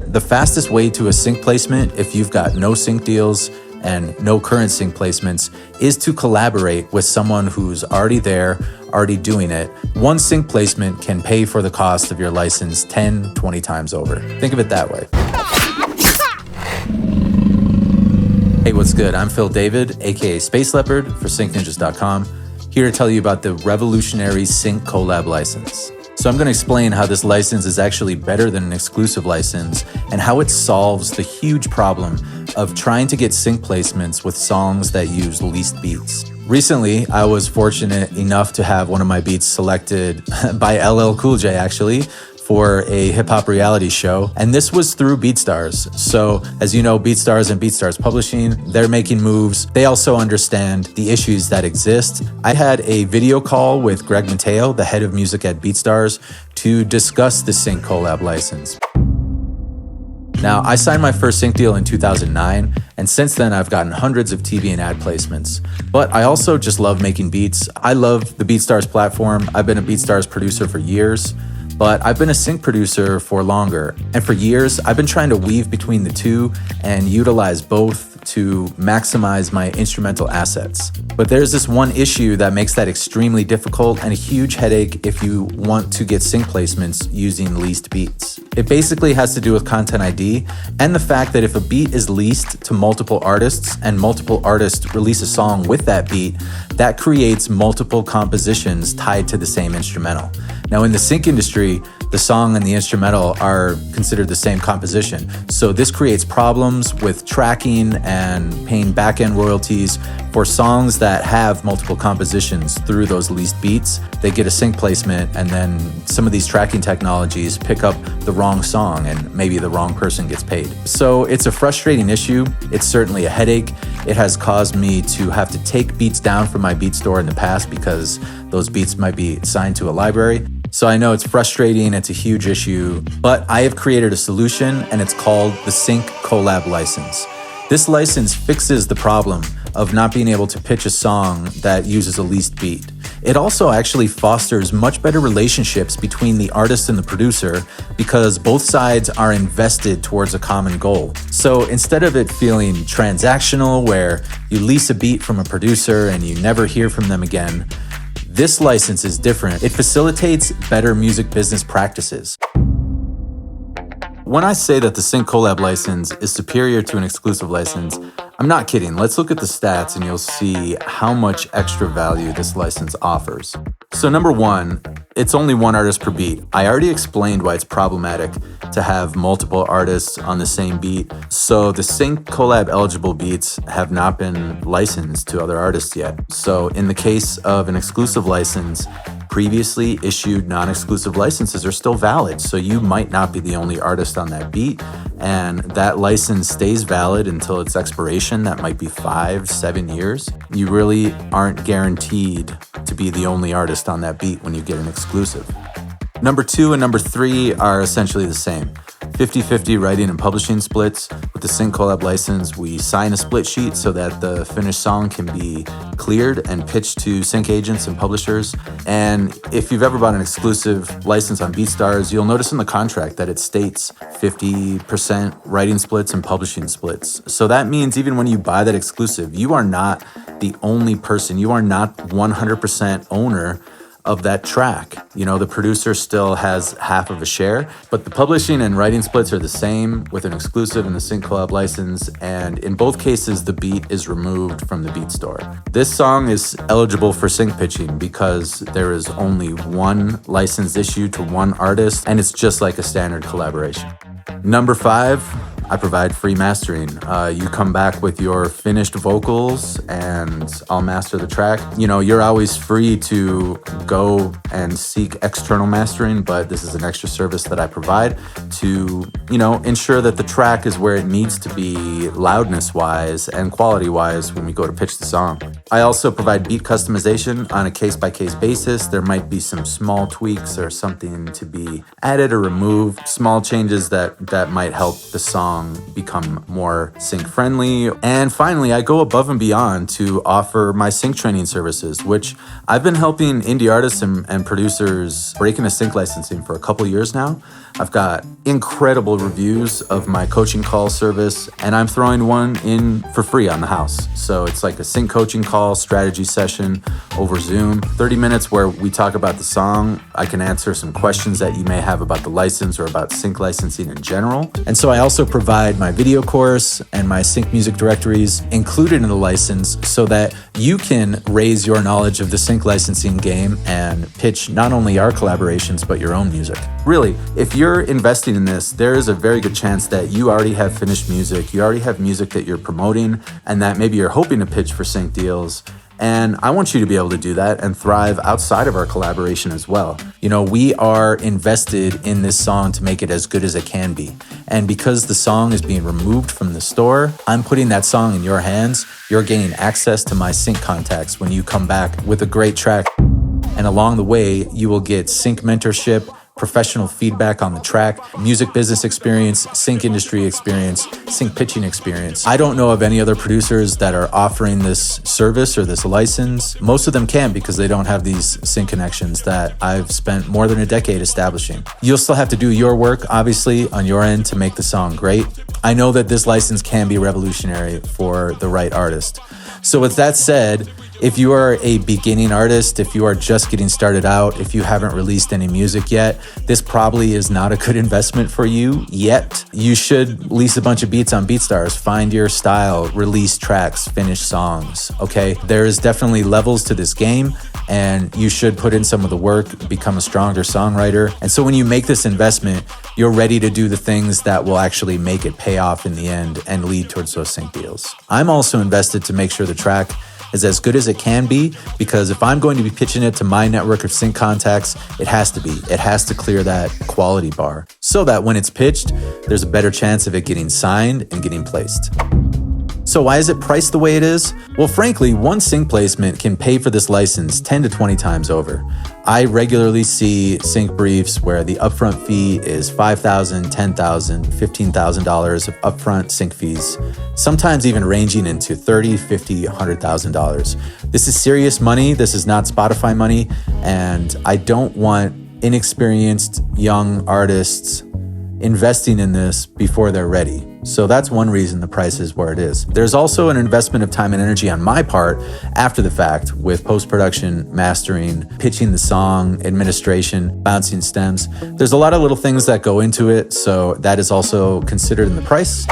The fastest way to a sync placement, if you've got no sync deals and no current sync placements, is to collaborate with someone who's already there, already doing it. One sync placement can pay for the cost of your license 10, 20 times over. Think of it that way. Hey, what's good? I'm Phil David, aka Space Leopard for syncninjas.com, here to tell you about the revolutionary Sync Collab license. So I'm going to explain how this license is actually better than an exclusive license and how it solves the huge problem of trying to get sync placements with songs that use leased beats. Recently, I was fortunate enough to have one of my beats selected by LL Cool J actually for a hip-hop reality show, and this was through BeatStars. So as you know, BeatStars and BeatStars Publishing, they're making moves. They also understand the issues that exist. I had a video call with Greg Mateo, the head of music at BeatStars, to discuss the Sync Collab license. Now, I signed my first sync deal in 2009, and since then I've gotten hundreds of TV and ad placements. But I also just love making beats. I love the BeatStars platform. I've been a BeatStars producer for years, but I've been a sync producer for longer. And for years, I've been trying to weave between the two and utilize both to maximize my instrumental assets. But there's this one issue that makes that extremely difficult and a huge headache if you want to get sync placements using leased beats. It basically has to do with Content ID and the fact that if a beat is leased to multiple artists and multiple artists release a song with that beat, that creates multiple compositions tied to the same instrumental. Now in the sync industry, the song and the instrumental are considered the same composition. So this creates problems with tracking and paying back-end royalties for songs that have multiple compositions through those leased beats. They get a sync placement and then some of these tracking technologies pick up the wrong song and maybe the wrong person gets paid. So it's a frustrating issue. It's certainly a headache. It has caused me to have to take beats down from my beat store in the past because those beats might be signed to a library. So I know it's frustrating, it's a huge issue, but I have created a solution and it's called the Sync Collab license. This license fixes the problem of not being able to pitch a song that uses a leased beat. It also actually fosters much better relationships between the artist and the producer because both sides are invested towards a common goal. So instead of it feeling transactional where you lease a beat from a producer and you never hear from them again, this license is different. It facilitates better music business practices. When I say that the Sync Collab license is superior to an exclusive license, I'm not kidding. Let's look at the stats and you'll see how much extra value this license offers. So number one, it's only one artist per beat. I already explained why it's problematic to have multiple artists on the same beat. So the Sync Collab eligible beats have not been licensed to other artists yet. So in the case of an exclusive license, previously issued non-exclusive licenses are still valid. So you might not be the only artist on that beat, and that license stays valid until its expiration. That might be 5-7 years. You really aren't guaranteed to be the only artist on that beat when you get an exclusive. Number 2 and number 3 are essentially the same. 50-50 writing and publishing splits. With the Sync Collab license, we sign a split sheet so that the finished song can be cleared and pitched to sync agents and publishers. And if you've ever bought an exclusive license on BeatStars, you'll notice in the contract that it states 50% writing splits and publishing splits. So that means even when you buy that exclusive, you are not the only person. You are not 100% owner of that track. You know, the producer still has half of a share, but the publishing and writing splits are the same with an exclusive and the Sync Collab license, and in both cases, the beat is removed from the beat store. This song is eligible for sync pitching because there is only one license issued to one artist, and it's just like a standard collaboration. Number 5, I provide free mastering. You come back with your finished vocals and I'll master the track. You know, you're always free to go and seek external mastering, but this is an extra service that I provide to, you know, ensure that the track is where it needs to be loudness-wise and quality-wise when we go to pitch the song. I also provide beat customization on a case-by-case basis. There might be some small tweaks or something to be added or removed, small changes that might help the song become more sync friendly. And finally, I go above and beyond to offer my sync training services, which I've been helping indie artists and producers break into sync licensing for a couple years now. I've got incredible of reviews of my coaching call service, and I'm throwing one in for free on the house. So it's like a sync coaching call strategy session over Zoom, 30 minutes where we talk about the song. I can answer some questions that you may have about the license or about sync licensing in general. And so I also provide my video course and my sync music directories included in the license so that you can raise your knowledge of the sync licensing game and pitch not only our collaborations, but your own music. Really, if you're investing in this, there is a very good chance that you already have finished music, you already have music that you're promoting, and that maybe you're hoping to pitch for sync deals. And I want you to be able to do that and thrive outside of our collaboration as well. You know, we are invested in this song to make it as good as it can be. And because the song is being removed from the store, I'm putting that song in your hands. You're gaining access to my sync contacts when you come back with a great track. And along the way, you will get sync mentorship, professional feedback on the track, music business experience, sync industry experience, sync pitching experience. I don't know of any other producers that are offering this service or this license. Most of them can because they don't have these sync connections that I've spent more than a decade establishing. You'll still have to do your work, obviously, on your end to make the song great. I know that this license can be revolutionary for the right artist. So with that said, if you are a beginning artist, if you are just getting started out, if you haven't released any music yet, this probably is not a good investment for you yet. You should lease a bunch of beats on BeatStars, find your style, release tracks, finish songs, okay? There's definitely levels to this game, and you should put in some of the work, become a stronger songwriter. And so when you make this investment, you're ready to do the things that will actually make it pay off in the end and lead towards those sync deals. I'm also invested to make sure the track is as good as it can be, because if I'm going to be pitching it to my network of sync contacts, it has to be. It has to clear that quality bar so that when it's pitched, there's a better chance of it getting signed and getting placed. So why is it priced the way it is? Well, frankly, one sync placement can pay for this license 10 to 20 times over. I regularly see sync briefs where the upfront fee is $5,000, $10,000, $15,000 of upfront sync fees, sometimes even ranging into $30,000, $50,000, $100,000. This is serious money. This is not Spotify money. And I don't want inexperienced young artists investing in this before they're ready. So that's one reason the price is where it is. There's also an investment of time and energy on my part after the fact with post-production, mastering, pitching the song, administration, bouncing stems. There's a lot of little things that go into it, so that is also considered in the price.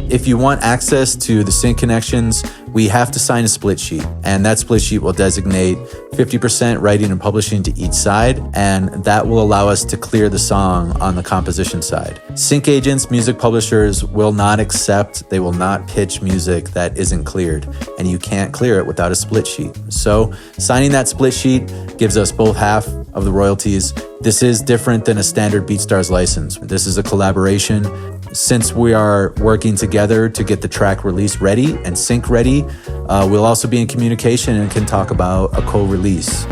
If you want access to the sync connections, we have to sign a split sheet, and that split sheet will designate 50% writing and publishing to each side, and that will allow us to clear the song on the composition side. Sync agents, music publishers will not accept, they will not pitch music that isn't cleared, and you can't clear it without a split sheet. So signing that split sheet gives us both half of the royalties. This is different than a standard BeatStars license. This is a collaboration. Since we are working together to get the track release ready and sync ready, we'll also be in communication and can talk about a co-release.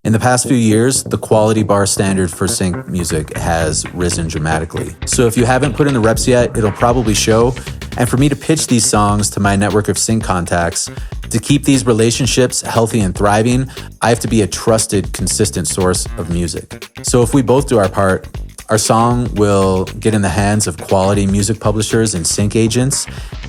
In the past few years, the quality bar standard for sync music has risen dramatically. So if you haven't put in the reps yet, it'll probably show. And for me to pitch these songs to my network of sync contacts, to keep these relationships healthy and thriving, I have to be a trusted, consistent source of music. So if we both do our part, our song will get in the hands of quality music publishers and sync agents.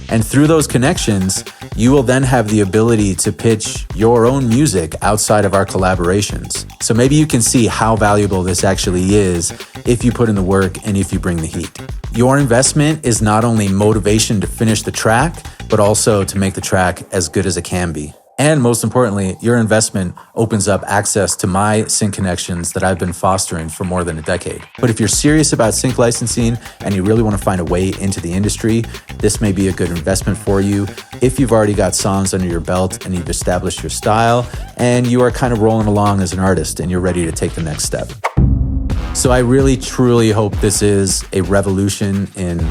And through those connections, you will then have the ability to pitch your own music outside of our collaborations. So maybe you can see how valuable this actually is if you put in the work and if you bring the heat. Your investment is not only motivation to finish the track, but also to make the track as good as it can be. And most importantly, your investment opens up access to my sync connections that I've been fostering for more than a decade. But if you're serious about sync licensing and you really want to find a way into the industry, this may be a good investment for you. If you've already got songs under your belt and you've established your style and you are kind of rolling along as an artist and you're ready to take the next step. So I really, truly hope this is a revolution in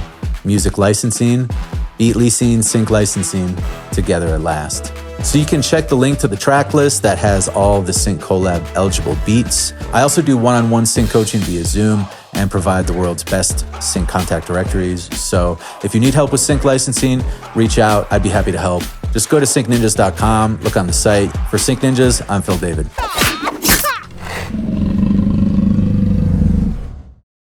music licensing, beat leasing, sync licensing together at last. So you can check the link to the track list that has all the Sync Collab eligible beats. I also do one-on-one sync coaching via Zoom, and provide the world's best sync contact directories. So if you need help with sync licensing, reach out. I'd be happy to help. Just go to syncninjas.com, look on the site. For Sync Ninjas, I'm Phil David.